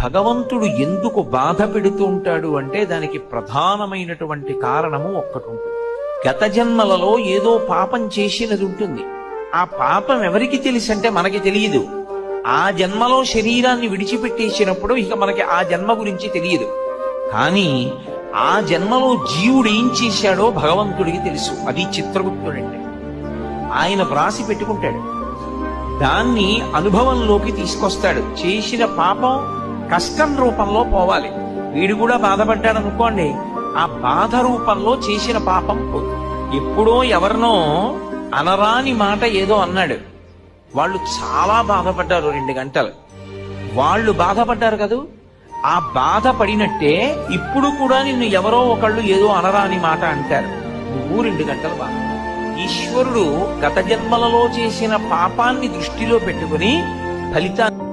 భగవంతుడు ఎందుకు బాధ పెడుతూ ఉంటాడు అంటే దానికి ప్రధానమైనటువంటి కారణము ఒక్కటి ఉంటుంది. గత జన్మలలో ఏదో పాపం చేసినది ఉంటుంది. ఆ పాపం ఎవరికి తెలుసు అంటే మనకి తెలియదు. ఆ జన్మలో శరీరాన్ని విడిచిపెట్టేసినప్పుడు ఇక మనకి ఆ జన్మ గురించి తెలియదు. కానీ ఆ జన్మలో జీవుడు ఏం చేశాడో భగవంతుడికి తెలుసు. అది చిత్రగుప్తుడంటే. ఆయన వ్రాసి పెట్టుకుంటాడు, దాన్ని అనుభవంలోకి తీసుకొస్తాడు. చేసిన పాపం కష్టం రూపంలో పోవాలి. వీడు కూడా బాధపడ్డాడు అనుకోండి, ఆ బాధ రూపంలో చేసిన పాపం పోదు. ఎప్పుడో ఎవరినో అనరాని మాట ఏదో అన్నాడు, వాళ్ళు చాలా బాధపడ్డారు 2 గంటలు. వాళ్ళు బాధపడ్డారు కదూ, ఆ బాధపడినట్టే ఇప్పుడు కూడా నిన్ను ఎవరో ఒకళ్ళు ఏదో అనరాని మాట అంటారు, నువ్వు 2 గంటలు బాధ. ఈశ్వరుడు గత జన్మలలో చేసిన పాపాన్ని దృష్టిలో పెట్టుకుని ఫలితాన్ని